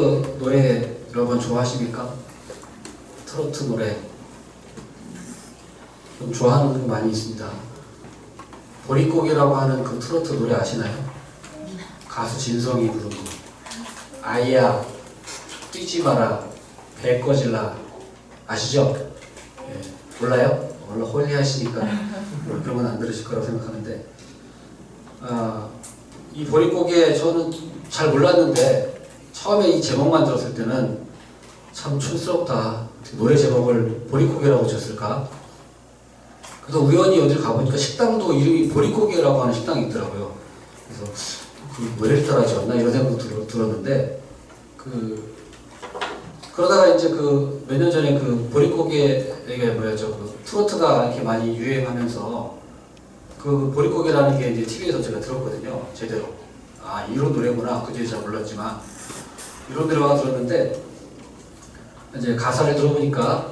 노래 여러분 좋아하십니까? 트로트 노래 좀 좋아하는 분 많이 있습니다. 보릿고개라고 하는 그 트로트 노래 아시나요? 가수 진성이 부른 거. 아이야 뛰지 마라 배 꺼질라 아시죠? 예, 몰라요? 원래 홀리하시니까 그런 건 안 들으실 거라고 생각하는데 이 보릿고개 저는 잘 몰랐는데 처음에 이 제목만 들었을 때는 참 촌스럽다. 노래 제목을 보릿고개라고 지었을까? 그래서 우연히 어딜 가보니까 식당도 이름이 보릿고개라고 하는 식당이 있더라고요. 그래서 그 노래를 따라 지었나 이런 생각도 들었는데 그러다가 이제 몇 년 전에 그 보릿고개 이게 뭐였죠? 그 트로트가 이렇게 많이 유행하면서 그 보릿고개라는 게 이제 TV에서 제가 들었거든요. 제대로. 아 이런 노래구나. 그 뒤에 잘 몰랐지만 이런 노래가 들었는데 이제 가사를 들어보니까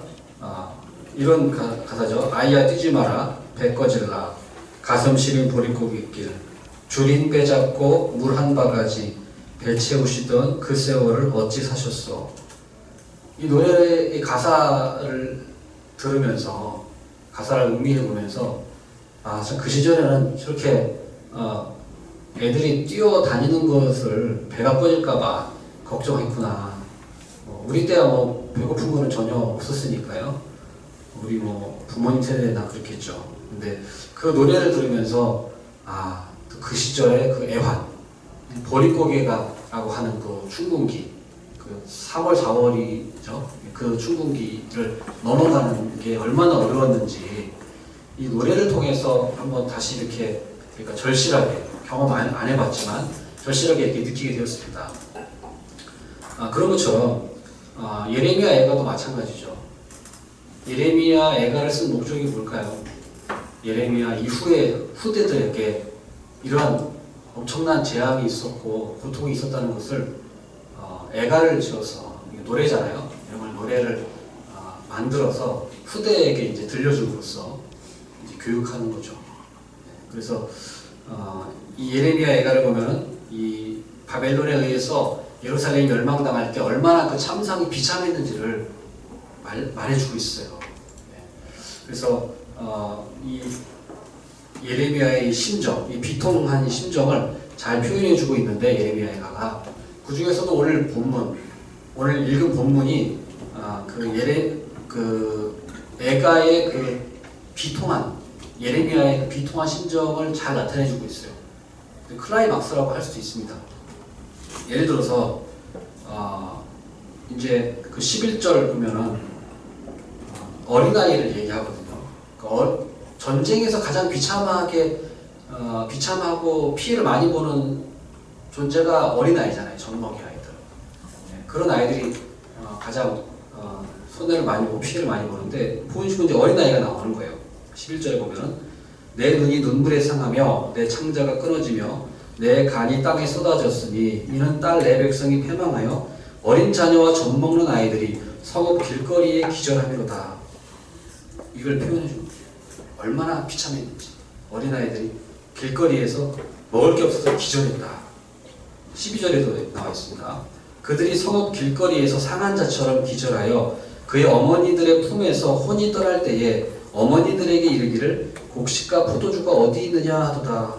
이런 가사죠. 아이야 뛰지 마라 배 꺼질라 가슴 시린 보릿고개길 줄인 배 잡고 물 한 바가지 배 채우시던 그 세월을 어찌 사셨어. 이 노래의 가사를 들으면서 가사를 음미해 보면서 참 그 시절에는 저렇게 애들이 뛰어다니는 것을 배가 꺼질까봐 걱정했구나. 우리 때야 뭐 배고픈 거는 전혀 없었으니까요. 우리 뭐 부모님 세대나 그렇겠죠. 근데 그 노래를 들으면서 그 시절의 그 애환, 보릿고개가라고 하는 그 춘궁기, 그 3월 4월이죠. 그 춘궁기를 넘어가는 게 얼마나 어려웠는지 이 노래를 통해서 한번 다시 이렇게 그러니까 절실하게 경험 안 해봤지만 절실하게 이렇게 느끼게 되었습니다. 그런 것처럼 예레미야 애가도 마찬가지죠. 예레미야 애가를 쓴 목적이 뭘까요? 예레미야 이후에 후대들에게 이러한 엄청난 재앙이 있었고 고통이 있었다는 것을 애가를 지어서 노래잖아요. 이런 걸 노래를 만들어서 후대에게 이제 들려줌으로써 이제 교육하는 거죠. 그래서 이 예레미야 애가를 보면은 이 바벨론에 의해서 예루살렘이 멸망당할 때 얼마나 그 참상이 비참했는지를 말해주고 있어요. 그래서 이 예레미야의 심정, 이 비통한 심정을 잘 표현해주고 있는데 예레미야 애가가 그 중에서도 오늘 읽은 본문이 애가의 그 비통한 예레미야의 그 비통한 심정을 잘 나타내주고 있어요. 클라이막스라고 할 수도 있습니다. 예를 들어서 이제 그 11절 보면은 어린아이를 얘기하거든요. 전쟁에서 가장 비참하고 피해를 많이 보는 존재가 어린아이잖아요. 젖먹이 아이들. 그런 아이들이 가장 손해를 많이 보고 피해를 많이 보는데 보여주고 이제 어린아이가 나오는 거예요. 11절에 보면은 내 눈이 눈물에 상하며 내 창자가 끊어지며 내 간이 땅에 쏟아졌으니 이는 딸 내 백성이 패망하여 어린 자녀와 젖먹는 아이들이 성읍 길거리에 기절하미로다. 이걸 표현해 줍니다. 얼마나 비참했는지. 어린아이들이 길거리에서 먹을 게 없어서 기절했다. 12절에도 나와 있습니다. 그들이 성읍 길거리에서 상한 자처럼 기절하여 그의 어머니들의 품에서 혼이 떠날 때에 어머니들에게 이르기를 곡식과 포도주가 어디 있느냐 하도다.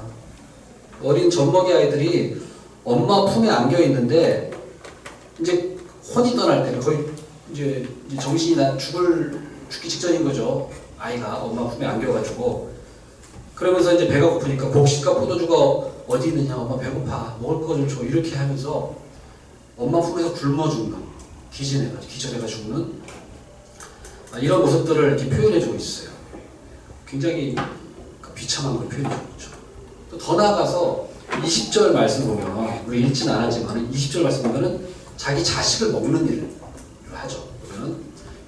어린 젖먹이 아이들이 엄마 품에 안겨 있는데 이제 혼이 떠날 때 거의 이제 정신이 죽기 직전인 거죠. 아이가 엄마 품에 안겨가지고 그러면서 이제 배가 고프니까 곡식과 포도주가 어디 있느냐 엄마 배고파 먹을 거 좀 줘 이렇게 하면서 엄마 품에서 굶어 죽는 기절해가 죽는 이런 모습들을 이렇게 표현해주고 있어요. 굉장히 비참한 걸 표현해주고 있죠. 또 더 나아가서 20절 말씀 보면 우리 읽진 않았지만 20절 말씀 보면은 자기 자식을 먹는 일을 하죠. 보면은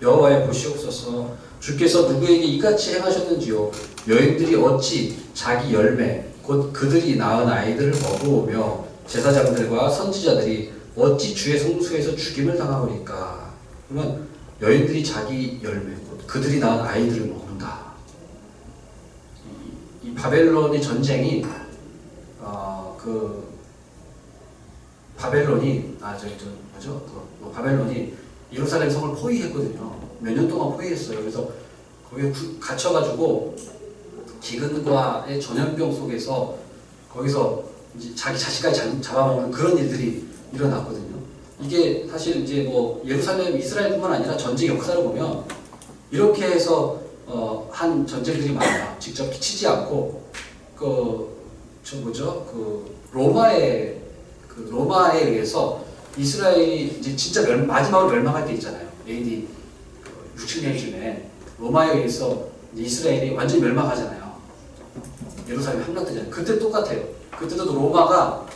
여호와여 보시옵소서 주께서 누구에게 이같이 행하셨는지요. 여인들이 어찌 자기 열매 곧 그들이 낳은 아이들을 먹어오며 제사장들과 선지자들이 어찌 주의 성소에서 죽임을 당하오리까. 그러면 여인들이 자기 열매 곧 그들이 낳은 아이들을 먹는다. 이 바벨론의 전쟁이 바벨론이 뭐죠? 그 바벨론이 예루살렘 성을 포위했거든요. 몇 년 동안 포위했어요. 그래서 거기에 갇혀가지고 기근과의 전염병 속에서 거기서 이제 자기 자식까지 잡아먹는 그런 일들이 일어났거든요. 이게 사실 이제 뭐 예루살렘 이스라엘뿐만 아니라 전쟁 역사를 보면 이렇게 해서 한 전쟁들이 많아요. 직접 치지 않고 로마에 의해서 이스라엘이 이제 진짜 마지막으로 멸망할 때 있잖아요. AD 60년쯤에 로마에 의해서 이스라엘이 완전히 멸망하잖아요. 예루살렘이 함락되잖아요. 그때 똑같아요. 그때도 로마가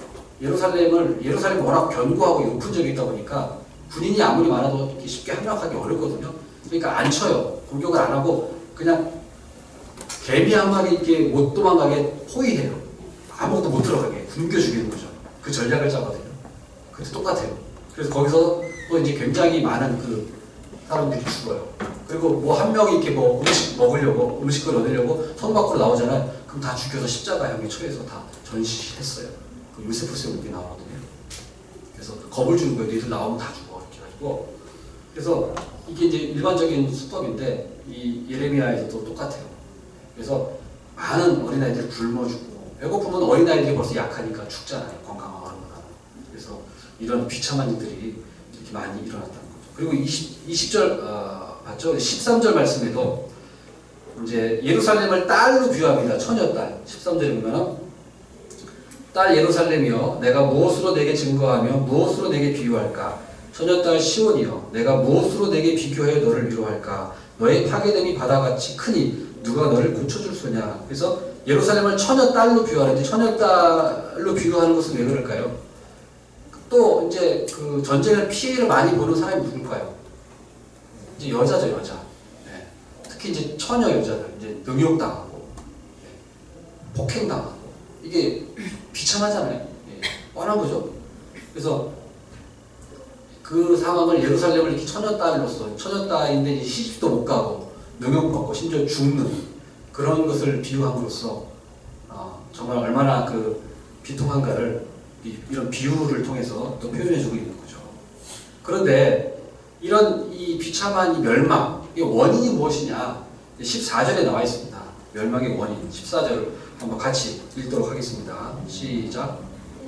예루살렘이 워낙 견고하고 높은 적이 있다 보니까 군인이 아무리 많아도 이렇게 쉽게 함락하기 어렵거든요. 그러니까 안 쳐요. 공격을 안 하고 그냥 개미 한 마리 이렇게 못 도망가게 포위해요. 아무것도 못 들어가게 굶겨 죽이는 거죠. 그 전략을 짜거든요. 그때 똑같아요. 그래서 거기서 또 이제 굉장히 많은 그 사람들이 죽어요. 그리고 뭐 한 명이 이렇게 뭐 음식 먹으려고 음식을 얻으려고 성 밖으로 나오잖아요. 그럼 다 죽여서 십자가형에 처해서 다 전시했어요. 그 요세푸스의 목이 나오거든요. 그래서 겁을 주는 거예요. 너희들 나오면 다 죽어 이렇게 가지고. 그래서 이게 이제 일반적인 수법인데 이 예레미야에서도 똑같아요. 그래서 많은 어린아이들이 굶어 죽고 배고프면 어린아이들이 벌써 약하니까 죽잖아요. 건강한 어른보다. 그래서 이런 비참한 일들이 이렇게 많이 일어났다는 거죠. 그리고 20절 맞죠? 13절 말씀에도 이제 예루살렘을 딸로 비유합니다. 처녀딸. 13절에 보면은 딸 예루살렘이여 내가 무엇으로 내게 증거하며 무엇으로 내게 비유할까? 처녀딸 시온이여 내가 무엇으로 내게 비교해 너를 위로할까? 너의 파괴됨이 바다같이 크니 누가 너를 고쳐줄 소냐? 그래서 예루살렘을 처녀딸로 비유하는데 처녀딸로 비유하는 것은 왜 그럴까요? 또 이제 그 전쟁을 피해를 많이 보는 사람이 누굴까요? 이제 여자죠, 여자. 네. 특히 이제 처녀 여자들 이제 능욕당하고 폭행당하고 이게 비참하잖아요. 예. 뻔한 거죠. 그래서 그 상황을 예루살렘을 이렇게 처녀딸인데 이제 시집도 못 가고 능욕받고 심지어 죽는 그런 것을 비유함으로써 정말 얼마나 그 비통한가를 이런 비유를 통해서 또 표현해주고 있는 거죠. 그런데 이런 이 비참한 이 멸망, 이 원인이 무엇이냐? 14절에 나와 있습니다. 멸망의 원인. 14절 한번 같이 읽도록 하겠습니다. 시작.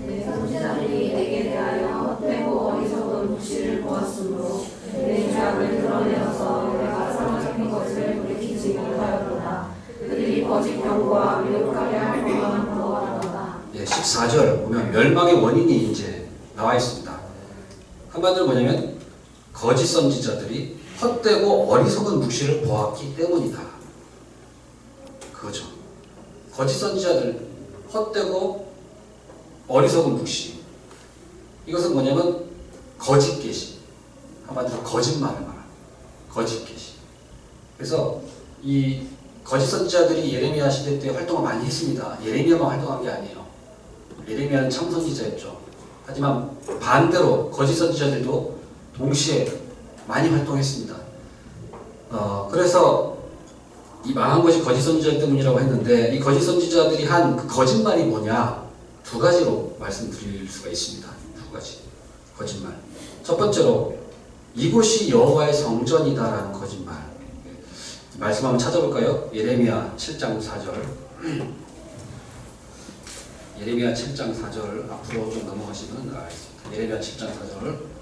내 선지자들이 내게 대하여 헛되고 어리석은 묵시를 보았으므로 내 죄악을 드러내어서 내가 사로잡힌 것을 돌이키지 못하였도다. 그들이 거짓 경고와 미혹하게 할 것만 부러워하도다. 14절 보면 멸망의 원인이 이제 나와 있습니다. 한마디로 뭐냐면 거짓 선지자들이 헛되고 어리석은 묵시를 보았기 때문이다. 그거죠. 거짓 선지자들 헛되고 어리석은 묵시. 이것은 뭐냐면 거짓 계시. 한마디로 거짓말을 말합니다. 거짓 계시. 그래서 이 거짓 선지자들이 예레미야 시대 때 활동을 많이 했습니다. 예레미야만 활동한 게 아니에요. 예레미야는 참 선지자였죠. 하지만 반대로 거짓 선지자들도 동시에 많이 활동했습니다. 그래서 이 망한 것이 거짓 선지자 때문이라고 했는데 이 거짓 선지자들이 한 그 거짓말이 뭐냐? 두 가지로 말씀드릴 수가 있습니다. 두 가지 거짓말. 첫 번째로 이곳이 여호와의 성전이다라는 거짓말. 말씀 한번 찾아볼까요? 예레미야 7장 4절. 예레미야 7장 4절 앞으로 좀 넘어가시면 나가겠습니다. 예레미야 7장 4절.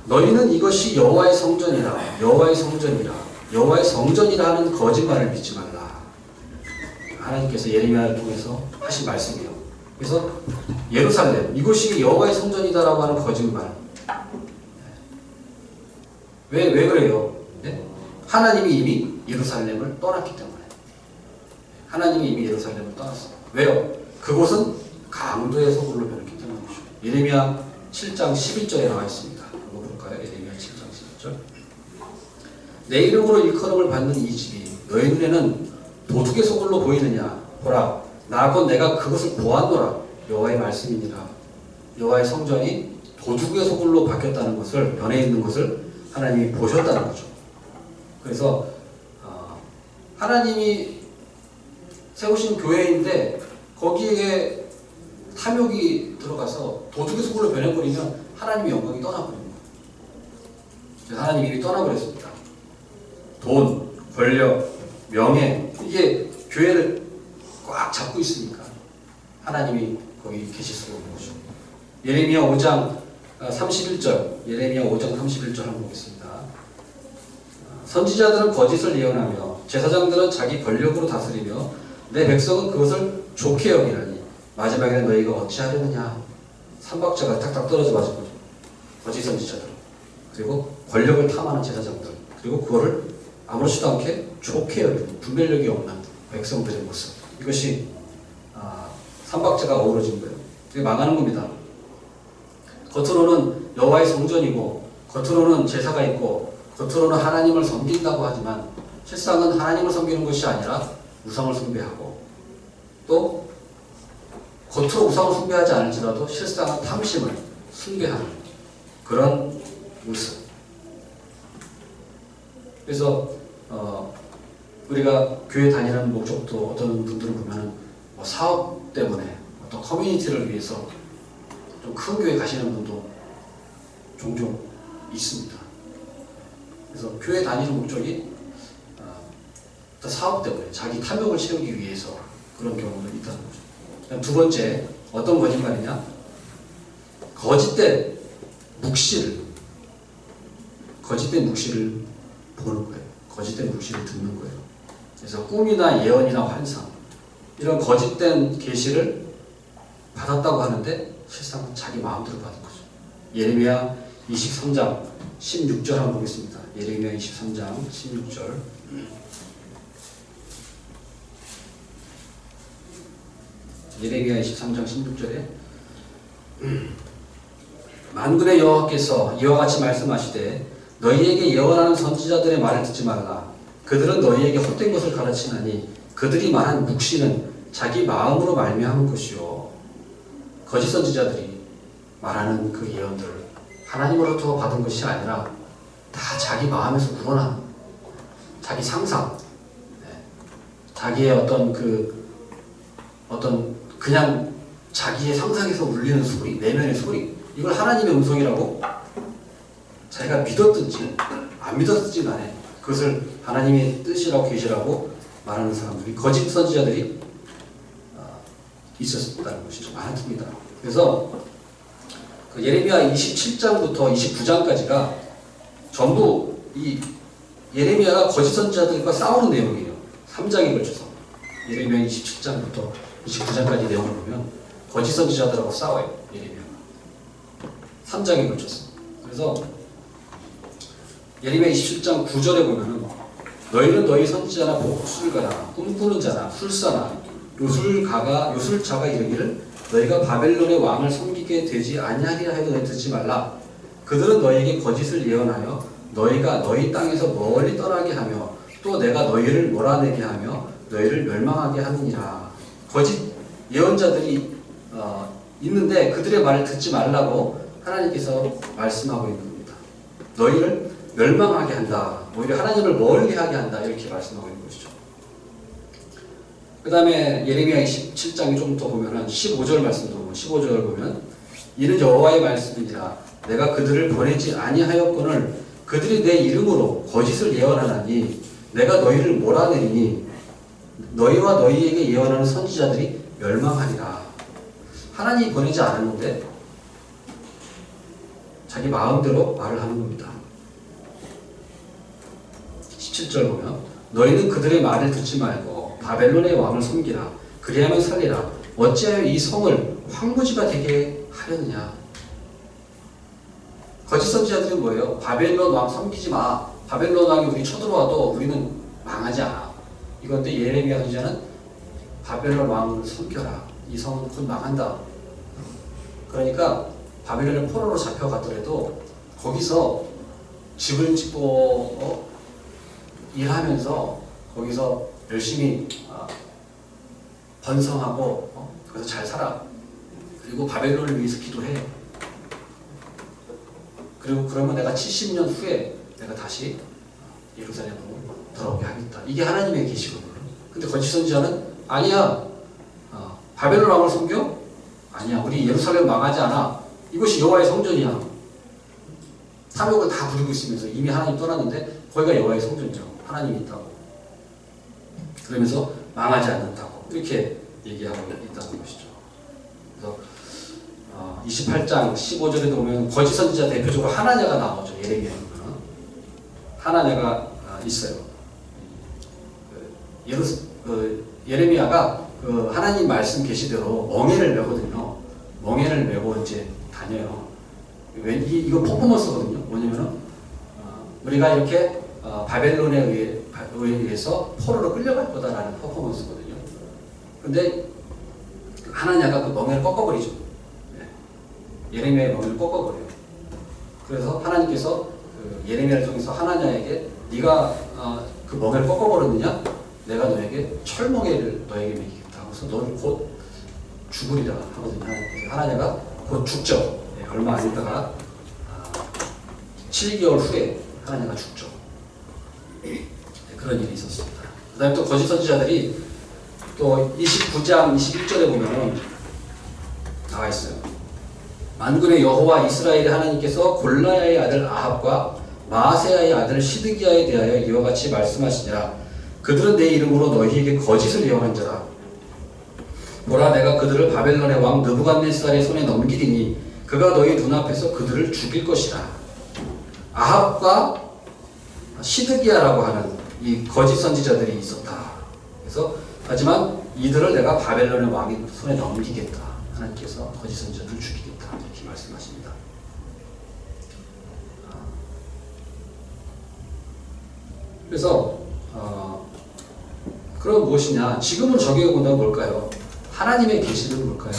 너희는 이것이 여호와의 성전이라, 여호와의 성전이라, 여호와의 성전이라 하는 거짓말을 믿지 말라. 하나님께서 예레미야를 통해서 하신 말씀이에요. 그래서 예루살렘, 이곳이 여호와의 성전이다라고 하는 거짓말. 왜 그래요? 네? 하나님이 이미 예루살렘을 떠났기 때문에. 하나님이 이미 예루살렘을 떠났어요. 왜요? 그곳은 강도의 소굴로 변했기 때문이죠. 예레미야 7장 11절에 나와 있습니다. 한번 볼까요? 예레미야 7장 11절. 내 이름으로 일컬음을 받는 이 집이 너희 눈에는 도둑의 소굴로 보이느냐? 보라, 나 곧 내가 그것을 보았노라. 여호와의 말씀이니라. 여호와의 성전이 도둑의 소굴로 바뀌었다는 것을, 변해 있는 것을 하나님이 보셨다는 거죠. 그래서 하나님이 세우신 교회인데 거기에 탐욕이 들어가서 도둑의 소굴로 변해버리면 하나님의 영광이 떠나버립니다. 그래서 하나님이 이미 떠나버렸습니다. 돈, 권력, 명예, 이게 교회를 꽉 잡고 있으니까 하나님이 거기 계실 수가 없는 거죠. 예레미야 5장 31절, 예레미야 5장 31절 한번 보겠습니다. 선지자들은 거짓을 예언하며 제사장들은 자기 권력으로 다스리며 내 백성은 그것을 좋게 여기라니 마지막에는 너희가 어찌하려느냐. 삼박자가 탁탁 떨어져 맞은 거죠. 거짓 선지자들, 그리고 권력을 탐하는 제사장들, 그리고 그거를 아무렇지도 않게 좋게 여기는 분별력이 없는 백성들의 모습, 이것이 삼박자가 어우러진 거예요. 이게 망하는 겁니다. 겉으로는 여호와의 성전이고 겉으로는 제사가 있고 겉으로는 하나님을 섬긴다고 하지만 실상은 하나님을 섬기는 것이 아니라 우상을 숭배하고, 또 겉으로 우상을 숭배하지 않을지라도 실상은 탐심을 숭배하는 그런 모습. 그래서 우리가 교회 다니는 목적도 어떤 분들은 보면은 뭐 사업 때문에 어떤 커뮤니티를 위해서 좀 큰 교회 가시는 분도 종종 있습니다. 그래서 교회 다니는 목적이 어떤 사업 때문에 자기 탐욕을 채우기 위해서 그런 경우도 있다는 거죠. 두 번째, 어떤 거짓말이냐? 거짓된 묵시를 보는 거예요. 거짓된 묵시를 듣는 거예요. 그래서 꿈이나 예언이나 환상, 이런 거짓된 계시를 받았다고 하는데 실상은 자기 마음대로 받은 거죠. 예레미야 23장 16절 한번 보겠습니다. 예레미야 23장 16절. 예레미야 23장 16절에 만군의 여호와께서 이와 같이 말씀하시되 너희에게 예언하는 선지자들의 말을 듣지 말라. 그들은 너희에게 헛된 것을 가르치나니 그들이 말한 묵시는 자기 마음으로 말미암은 것이요. 거짓 선지자들이 말하는 그 예언들 하나님으로부터 받은 것이 아니라 다 자기 마음에서 우러나는, 자기 상상, 자기의 어떤 그냥 자기의 상상에서 울리는 소리, 내면의 소리, 이걸 하나님의 음성이라고 자기가 믿었든지 안 믿었든지 간에 그것을 하나님의 뜻이라고 계시라고 말하는 사람들이, 거짓 선지자들이 있었다는 것이 좀 많습니다. 그래서 그 예레미야 27장부터 29장까지가 전부 이 예레미야가 거짓 선지자들과 싸우는 내용이에요. 3장에 걸쳐서 예레미야 27장부터 29장까지 내용을 보면 거짓 선지자들하고 싸워요. 예레미야가 3장에 걸쳐서. 그래서 예레미야 27장 9절에 보면은 너희는 너희 선지자나 복술가나 꿈꾸는 자나 술사나 요술자가 이르기를 너희가 바벨론의 왕을 섬기게 되지 아니하리라 해도 너희 듣지 말라. 그들은 너희에게 거짓을 예언하여 너희가 너희 땅에서 멀리 떠나게 하며 또 내가 너희를 몰아내게 하며 너희를 멸망하게 하느니라. 거짓 예언자들이 있는데 그들의 말을 듣지 말라고 하나님께서 말씀하고 있는 겁니다. 너희를 멸망하게 한다. 오히려 하나님을 멀리하게 한다. 이렇게 말씀하고 있는 것이죠. 그 다음에 예레미야 27장에 좀 더 보면 15절 말씀도 보면 15절을 보면 이는 여호와의 말씀이니라. 내가 그들을 보내지 아니하였거늘 그들이 내 이름으로 거짓을 예언하나니 내가 너희를 몰아내리니 너희와 너희에게 예언하는 선지자들이 멸망하리라. 하나님이 보내지 않았는데 자기 마음대로 말을 하는 겁니다. 17절 보면 너희는 그들의 말을 듣지 말고 바벨론의 왕을 섬기라. 그리하면 살리라. 어찌하여 이 성을 황무지가 되게 하려느냐. 거짓 선지자들은 뭐예요? 바벨론 왕 섬기지 마. 바벨론 왕이 우리 쳐들어와도 우리는 망하지 않아. 이건데 예레미야 선지자는 바벨론 왕을 섬겨라. 이 성은 곧 망한다. 그러니까 바벨론의 포로로 잡혀갔더라도 거기서 집을 짓고 일하면서 거기서 열심히 번성하고 그래서 잘 살아. 그리고 바벨론을 위해서 기도해. 그리고 그러면 내가 70년 후에 내가 다시 예루살렘으로 돌아오게 하겠다. 이게 하나님의 계시거든요. 근데 거짓 선지자는 아니야. 바벨론 왕을 섬겨? 아니야, 우리 예루살렘 망하지 않아. 이것이 여호와의 성전이야. 탐욕을 다 부리고 있으면서 이미 하나님 떠났는데 거기가 여호와의 성전이죠. 하나님이 있다고. 그러면서 망하지 않는다고 이렇게 얘기하고 있다는 것이죠. 그래서 28장 15절에도 보면 거짓 선지자 대표적으로 하나냐가 나오죠. 예레미야 보면 하나냐가 있어요. 예레미야가 그 하나님 말씀 계시대로 멍에를 메거든요. 멍에를 메고 이제 다녀요. 이거 퍼포먼스거든요. 뭐냐면은 우리가 이렇게 바벨론에 의해서 포로로 끌려갈 거다라는 퍼포먼스거든요. 근데 하나냐가 그 멍에를 꺾어버리죠. 예레미야의 멍에를 꺾어버려요. 그래서 하나님께서 그 예레미야를 통해서 하나냐에게 네가 그 멍에를 꺾어버렸느냐? 내가 너에게 철멍에를 너에게 먹이겠다. 그래서 너는 곧 죽으리라 하거든요. 하나냐가 곧 죽죠. 얼마 안 있다가 7개월 후에 하나냐가 죽죠. 그런 일이 있었습니다. 그 다음에 또 거짓 선지자들이 또 29장 21절에 보면 나와 있어요. 만군의 여호와 이스라엘의 하나님께서 골라야의 아들 아합과 마아세야의 아들 시드기야에 대하여 이와 같이 말씀하시니라. 그들은 내 이름으로 너희에게 거짓을 예언한 자라. 보라, 내가 그들을 바벨론의 왕 느부갓네살의 손에 넘기리니 그가 너희 눈앞에서 그들을 죽일 것이라. 아합과 시드기야라고 하는 이 거짓 선지자들이 있었다. 그래서 하지만 이들을 내가 바벨론의 왕의 손에 넘기겠다. 하나님께서 거짓 선지자들을 죽이겠다. 이렇게 말씀하십니다. 그래서 그럼 무엇이냐? 지금은 적용해 본다면 뭘까요? 하나님의 계시는 뭘까요?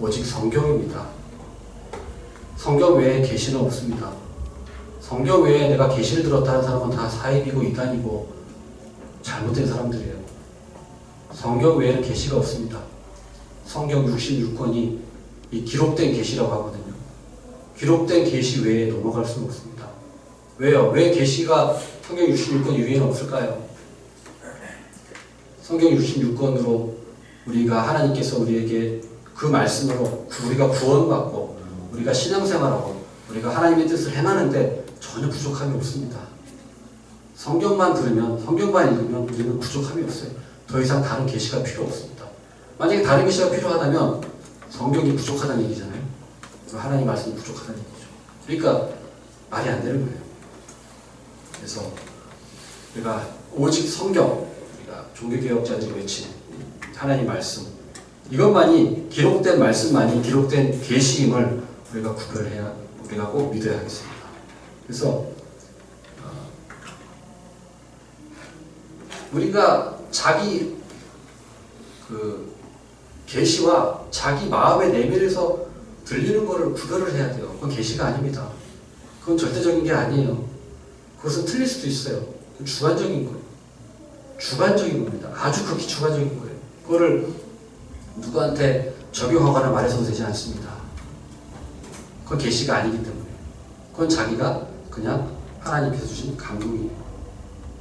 오직 성경입니다. 성경 외에 계시는 없습니다. 성경 외에 내가 계시를 들었다는 사람은 다 사입이고 이단이고 잘못된 사람들이에요. 성경 외에는 계시가 없습니다. 성경 66권이 이 기록된 계시라고 하거든요. 기록된 계시 외에 넘어갈 수는 없습니다. 왜요? 왜 계시가 성경 66권 이외에는 없을까요? 성경 66권으로 우리가 하나님께서 우리에게 그 말씀으로 우리가 구원받고 우리가 신앙생활하고 우리가 하나님의 뜻을 행하는데 전혀 부족함이 없습니다. 성경만 들으면, 성경만 읽으면 우리는 부족함이 없어요. 더 이상 다른 계시가 필요 없습니다. 만약에 다른 계시가 필요하다면 성경이 부족하다는 얘기잖아요. 하나님 말씀이 부족하다는 얘기죠. 그러니까 말이 안 되는 거예요. 그래서 우리가 오직 성경, 우리가 종교개혁자들이 외친 하나님 말씀, 이것만이 기록된 말씀만이 기록된 계시임을 우리가 구별해야, 우리가 꼭 믿어야 하겠습니다. 그래서 우리가 자기 그 계시와 자기 마음의 내면에서 들리는 것을 구별을 해야 돼요. 그건 계시가 아닙니다. 그건 절대적인 게 아니에요. 그것은 틀릴 수도 있어요. 주관적인 거예요. 주관적인 겁니다. 아주 극히 주관적인 거예요. 그거를 누구한테 적용하거나 말해서도 되지 않습니다. 그건 계시가 아니기 때문에. 그건 자기가 그냥 하나님께서 주신 감동이에요.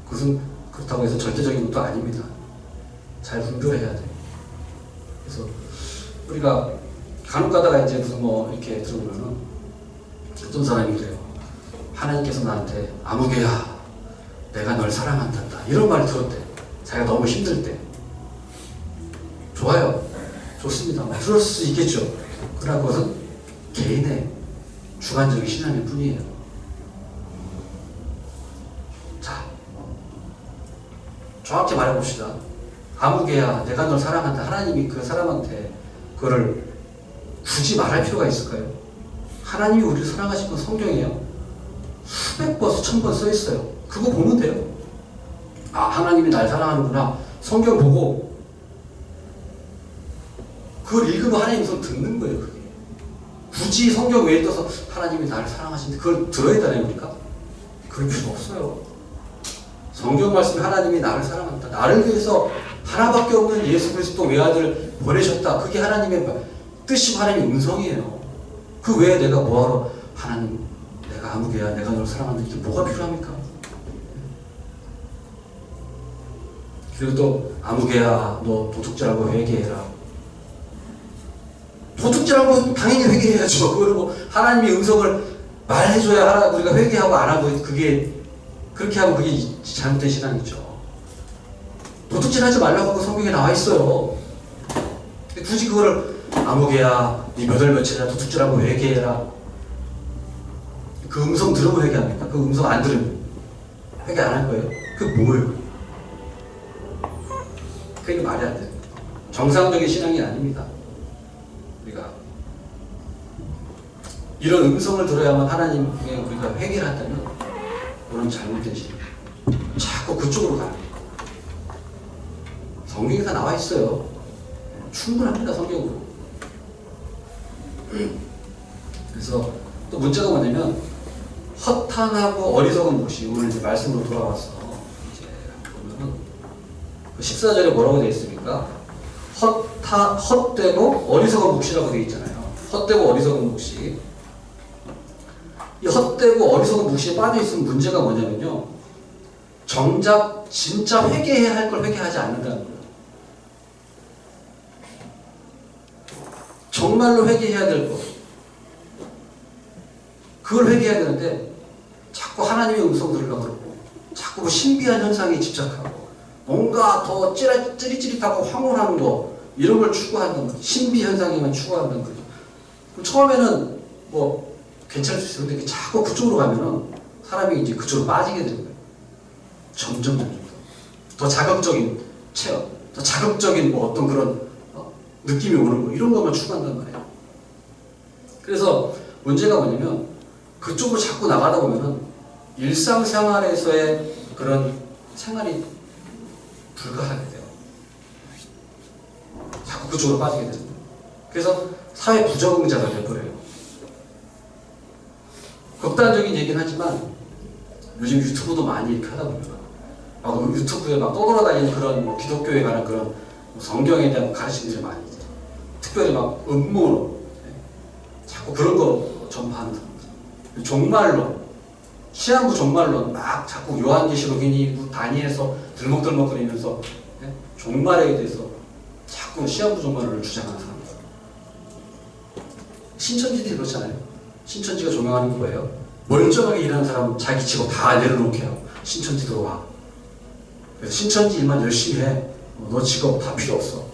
그것은 그렇다고 해서 절대적인 것도 아닙니다. 잘 분별해야 돼요. 그래서 우리가 간혹 가다가 이제 무슨 뭐 이렇게 들어보면은 어떤 사람이 그래요. 하나님께서 나한테 아무개야 내가 널 사랑한단다 이런 말을 들었대. 자기가 너무 힘들 때. 좋아요. 좋습니다. 들을 수 있겠죠. 그러나 그것은 개인의 주관적인 신앙일 뿐이에요. 자, 정확히 말해봅시다. 아무개야 내가 널 사랑한다. 하나님이 그 사람한테 그거를 굳이 말할 필요가 있을까요? 하나님이 우리를 사랑하신 건 성경이에요. 수백 번, 수천 번 써 있어요. 그거 보면 돼요. 아, 하나님이 날 사랑하는구나. 성경 보고 그걸 읽으면 하나님 손 듣는 거예요. 그게. 굳이 성경 외에 떠서 하나님이 나를 사랑하시는데 그걸 들어야 되나요, 우리가? 그럴 필요 없어요. 성경 말씀에 하나님이 나를 사랑한다. 나를 위해서 하나밖에 없는 예수 그리스도 외아들을 보내셨다. 그게 하나님의 뜻이고 하나님의 음성이에요. 그 외에 내가 뭐하러 하나님 내가 아무개야 내가 널 사랑한다. 이게 뭐가 필요합니까? 그리고 또 아무개야 너 도둑질하고 회개해라. 도둑질하고 당연히 회개해야죠. 그리고 하나님의 음성을 말해줘야 우리가 회개하고 안 하고 그렇게 하면 그게 잘못된 신앙이죠. 도둑질하지 말라고 성경에 나와 있어요. 굳이 그거를 아무개야, 네 몇 월 며칠이나 도둑질하고 회개해라. 그 음성 들으면 회개합니까? 그 음성 안 들으면 회개 안 할 거예요? 그게 뭐예요? 그게 말이 안 돼요. 정상적인 신앙이 아닙니다. 우리가 이런 음성을 들어야만 하나님께 우리가 회개를 한다면 그런 잘못된 신앙. 자꾸 그쪽으로 가는 거예요. 성경에 다 나와 있어요. 충분합니다, 성경으로. 그래서 또 문제가 뭐냐면 허탄하고 어리석은 묵시. 오늘 이제 말씀으로 돌아와서 이제 보면은 그 14절에 뭐라고 되어 있습니까? 헛되고 어리석은 묵시라고 되어 있잖아요. 헛되고 어리석은 묵시. 이 헛되고 어리석은 묵시에 빠져 있으면 문제가 뭐냐면요. 정작 진짜 회개해야 할 걸 회개하지 않는다는 거예요. 정말로 회개해야 될 것. 그걸 회개해야 되는데 자꾸 하나님의 음성 들으려고 그러고 자꾸 그 신비한 현상에 집착하고 뭔가 더 찌릿찌릿하고 황홀한 거 이런 걸 추구하는 거죠. 신비 현상에만 추구한다는 거죠. 처음에는 뭐 괜찮을 수 있어요. 근데 자꾸 그쪽으로 가면은 사람이 이제 그쪽으로 빠지게 되는 거예요. 점점 더 자극적인 체험, 더 자극적인 뭐 어떤 그런 느낌이 오는 거 이런 것만 추구한단 말이에요. 그래서 문제가 뭐냐면 그쪽으로 자꾸 나가다 보면은 일상생활에서의 그런 생활이 불가하게 돼요. 자꾸 그쪽으로 빠지게 되는 거예요. 그래서 사회 부적응자가 되어버려요. 극단적인 얘기는 하지만 요즘 유튜브도 많이 이렇게 하다 보면 막 유튜브에 막 떠돌아다니는 그런 뭐 기독교에 관한 그런 성경에 대한 가르침들이 많이 있어요. 특별히 막 음모론 자꾸 그런 거 전파하는 사람들, 종말론, 시한부 종말론 막 자꾸 요한계시록이니 다니엘서 들먹들먹거리면서 종말에 대해서 자꾸 시한부 종말론을 주장하는 사람들. 신천지들이 그렇잖아요. 신천지가 조명하는 거예요. 멀쩡하게 일하는 사람은 자기 직업 다 내려놓게 하고 신천지 들어와. 그래서 신천지 일만 열심히 해. 너 직업 다 필요 없어.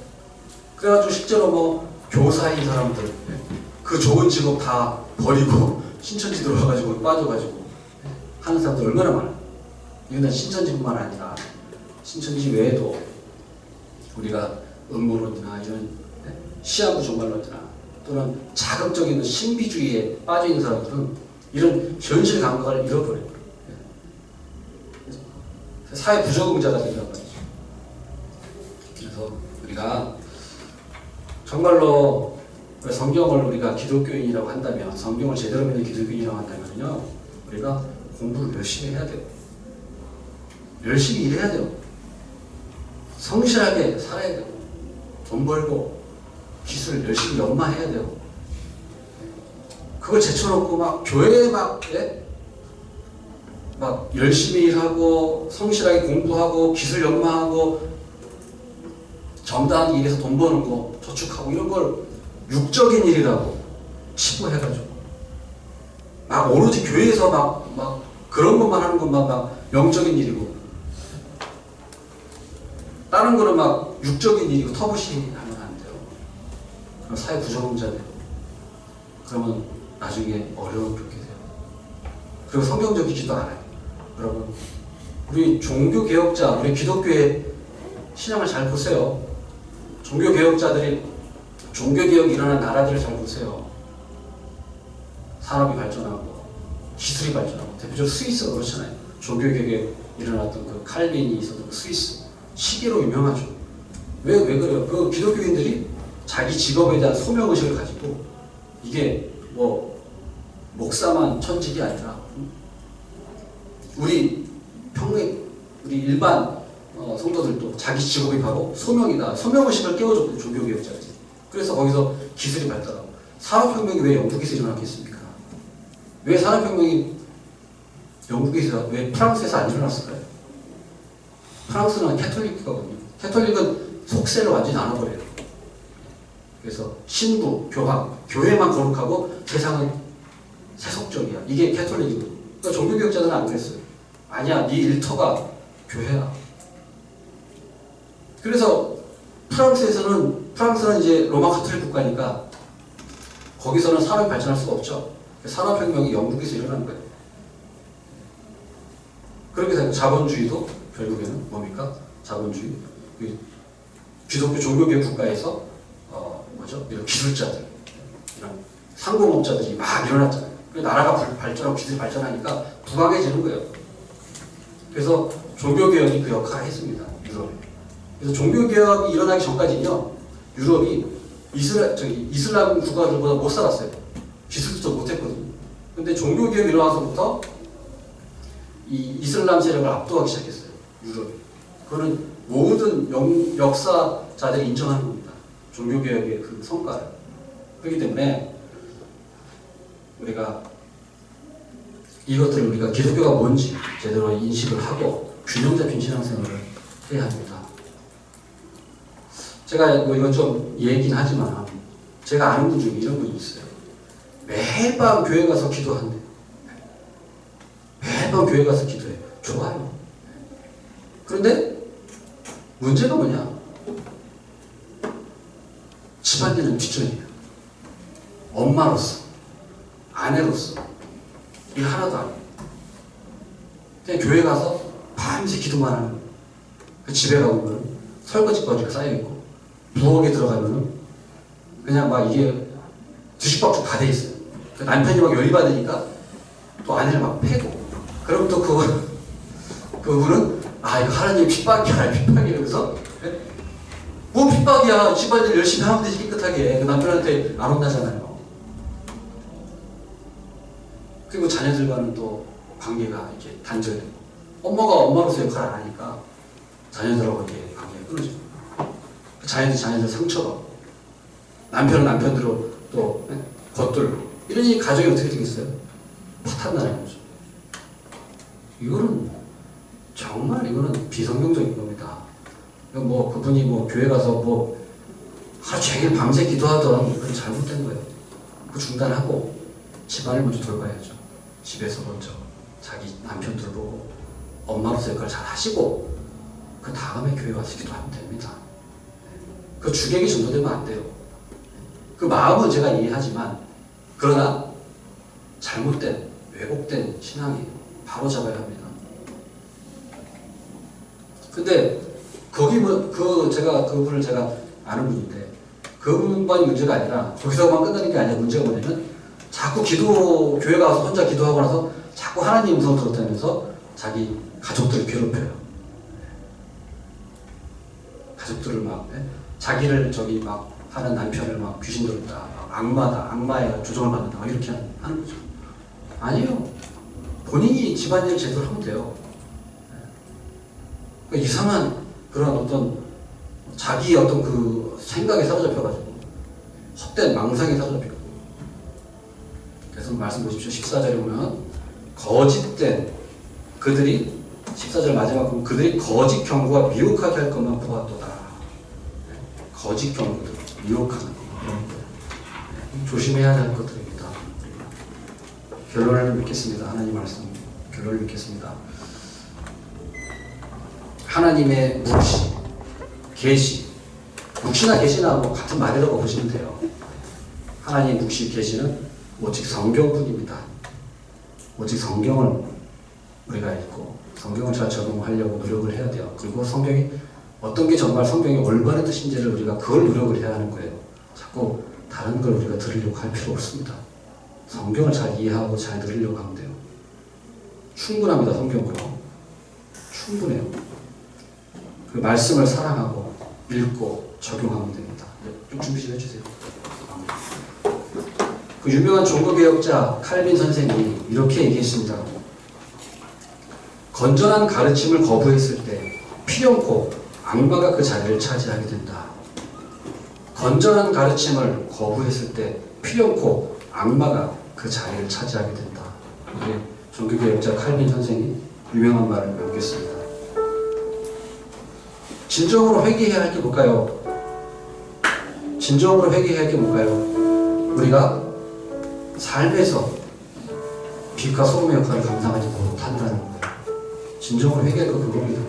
그래가지고 실제로 뭐 교사인 사람들 그 좋은 직업 다 버리고 신천지 들어와가지고 빠져가지고 하는 사람들 얼마나 많아요. 이건 신천지뿐만 아니라 신천지 외에도 우리가 음모론이나 이런 시한부 종말론이나 또는 자극적인 신비주의에 빠져있는 사람들은 이런 현실 감각을 잃어버려요. 사회 부적응자가 된단 말이죠. 그래서 우리가 정말로 성경을 우리가 기독교인이라고 한다면, 성경을 제대로 믿는 기독교인이라고 한다면요, 우리가 공부를 열심히 해야 돼요. 열심히 일해야 돼요. 성실하게 살아야 돼요. 돈 벌고 기술 열심히 연마해야 돼요. 그걸 제쳐놓고 막 교회에 막 열심히 일하고 성실하게 공부하고 기술 연마하고 정당하게 일해서 돈 버는 거 저축하고 이런 걸 육적인 일이라고 치부해가지고 막 오로지 교회에서 막 그런 것만 하는 것만 막 영적인 일이고 다른 거는 막 육적인 일이고 터부시 하면 안 돼요. 그럼 사회 부적응자 돼요. 그러면 나중에 어려운 그렇게 돼요. 그리고 성경적이지도 않아요. 여러분, 우리 종교개혁자, 우리 기독교의 신앙을 잘 보세요. 종교개혁자들이 종교개혁이 일어난 나라들을 잘 보세요. 산업이 발전하고 기술이 발전하고 대표적으로 스위스가 그렇잖아요. 종교개혁에 일어났던 그 칼빈이 있었던 스위스 시계로 유명하죠. 왜 그래요? 그 기독교인들이 자기 직업에 대한 소명의식을 가지고 이게 뭐 목사만 천직이 아니라 우리 일반 성도들도 자기 직업이 바로 소명이다. 소명의식을 깨워줬거든요. 종교개혁자들이. 그래서 거기서 기술이 발달하고 산업혁명이 왜 영국에서 일어났겠습니까? 왜 산업혁명이 영국에서 왜 프랑스에서 안 일어났을까요? 프랑스는 캐톨릭이거든요. 캐톨릭은 속세를 완전히 나눠버려요. 그래서 신부, 교황, 교회만 거룩하고 세상은 세속적이야. 이게 캐톨릭이거든. 그러니까 종교개혁자들은 안 그랬어요. 아니야, 네 일터가 교회야. 그래서 프랑스는 이제 로마 가톨릭 국가니까 거기서는 산업이 발전할 수가 없죠. 산업혁명이 영국에서 일어난 거예요. 그렇게 해서 자본주의도 결국에는 뭡니까? 자본주의. 기독교 종교개혁 국가에서 이런 기술자들, 이런 상공업자들이 막 일어났잖아요. 나라가 발전하고 기술이 발전하니까 부강해지는 거예요. 그래서 종교개혁이 그 역할을 했습니다. 유럽에. 그래서 종교개혁이 일어나기 전까지는요, 유럽이 이슬람 국가들보다 못 살았어요. 기술도 못했거든요. 근데 종교개혁이 일어나서부터 이 이슬람 세력을 압도하기 시작했어요. 유럽이. 그거는 모든 역사자들이 인정하는 겁니다. 종교개혁의 그 성과를. 그렇기 때문에 우리가 기독교가 뭔지 제대로 인식을 하고 균형 잡힌 신앙생활을 해야 합니다. 제가 이건 좀 얘기긴 하지만 제가 아는 분 중에 이런 분이 있어요. 매밤 교회 가서 기도한대요. 매밤 교회 가서 기도해. 좋아요. 그런데 문제가 뭐냐? 집안일은 뒷전이에요. 엄마로서, 아내로서 일 하나도 안 해요. 그냥 교회 가서 밤새 기도만 하는 거예요. 집에 가보면 설거지거리가 쌓여있고 부엌에 들어가면 그냥 막 이게 뒤죽박죽 다 돼 있어요. 남편이 막 열이 받으니까 또 아내를 막 패고, 그럼 또 그분은 이거 하나님 핍박이야, 이러면서 뭐 핍박이야, 집안일 열심히 하면 되지, 깨끗하게. 그 남편한테 안 혼나잖아요. 그리고 자녀들과는 또 관계가 이렇게 단절되고, 엄마가 엄마로서 역할을 안 하니까 자녀들하고 이렇게 관계가 끊어지고, 자녀들 상처받고, 남편은 남편대로 또 겉돌고, 이러니 가정이 어떻게 되겠어요? 파탄나는 거죠. 이거는 비성경적인 겁니다. 그분이 교회 가서 하루 종일 밤새 기도하더라도 그건 잘못된 거예요. 그 중단하고 집안을 먼저 돌봐야죠. 집에서 먼저 자기 남편들 보고 엄마로서 역할을 잘 하시고 그 다음에 교회 와서 기도하면 됩니다. 그 주객이 전도되면 안 돼요. 그 마음은 제가 이해하지만, 그러나 잘못된, 왜곡된 신앙이 바로 잡아야 합니다. 근데 그분을 제가 아는 분인데, 그분만이 문제가 아니라 거기서만 끝나는 게 아니라 문제가 뭐냐면, 자꾸 교회 가서 혼자 기도하고 나서 자꾸 하나님 음성 들었다면서 자기 가족들을 괴롭혀요. 가족들을 자기를 하는 남편을 귀신 들었다, 악마에 조종을 받는다, 이렇게 하는 거죠. 아니에요. 본인이 집안일을 제대로 하면 돼요. 이상한 그런 자기 그 생각에 사로잡혀가지고 헛된 망상에 사로잡히고. 그래서 말씀 보십시오. 14절에 보면 거짓된 그들이, 14절 마지막 보면 그들이 거짓 경고가 미혹하게 할 것만 보았도다. 거짓 경고들, 미혹하는 것, 조심해야 할 것들입니다. 결론을 맺겠습니다. 하나님 말씀 결론을 맺겠습니다. 하나님의 묵시, 계시, 묵시나 계시나 같은 말이라고 보시면 돼요. 하나님의 묵시, 계시는 오직 성경뿐입니다. 오직 성경을 우리가 읽고 성경을 잘 적용하려고 노력을 해야 돼요. 그리고 성경이 어떤 게 정말 성경의 올바른 뜻인지를 우리가 그걸 노력을 해야 하는 거예요. 자꾸 다른 걸 우리가 들으려고 할 필요 없습니다. 성경을 잘 이해하고 잘 들으려고 하면 돼요. 충분합니다. 성경으로. 충분해요. 그 말씀을 사랑하고 읽고 적용하면 됩니다. 좀 준비 좀 해주세요. 그 유명한 종교개혁자 칼빈 선생이 이렇게 얘기했습니다. 건전한 가르침을 거부했을 때 필연코 악마가 그 자리를 차지하게 된다. 건전한 가르침을 거부했을 때 필연코 악마가 그 자리를 차지하게 된다. 이게 종교개혁자 칼빈 선생이 유명한 말을 남겼습니다. 진정으로 회개해야 할 게 뭘까요? 진정으로 회개해야 할 게 뭘까요? 우리가 삶에서 빛과 소금의 역할을 감당하지 못한다는 거예요. 진정으로 회개할 거 그겁니다.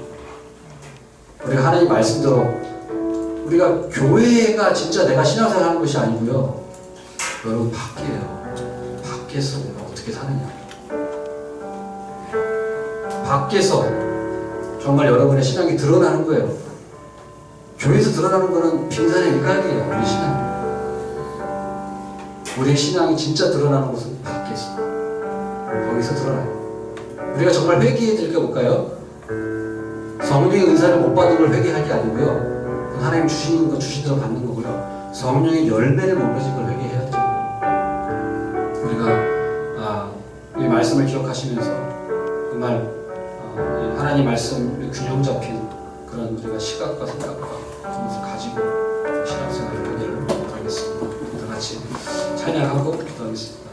우리가 하나님 말씀대로 우리가 교회가 진짜 내가 신앙생활 하는 것이 아니고요. 여러분 밖이에요. 밖에서 내가 어떻게 사느냐. 밖에서 정말 여러분의 신앙이 드러나는 거예요. 교회에서 드러나는 거는 빙산의 일각이에요. 우리 신앙. 우리의 신앙이 진짜 드러나는 곳은 밖에서. 거기서 드러나요. 우리가 정말 회개해야 될 게 뭘까요? 성령의 은사를 못 받은 걸 회개할 게 아니고요. 하나님 주시는 거 주신 대로 받는 거고요. 성령의 열매를 못 맺은 걸 회개해야죠. 우리가 이 말씀을 기억하시면서 정말 하나님 말씀 균형 잡힌 그런 우리가 시각과 생각과 그것을 가지고 신앙생활을 하기를 바라겠습니다. 다 같이 찬양하고 기도하겠습니다.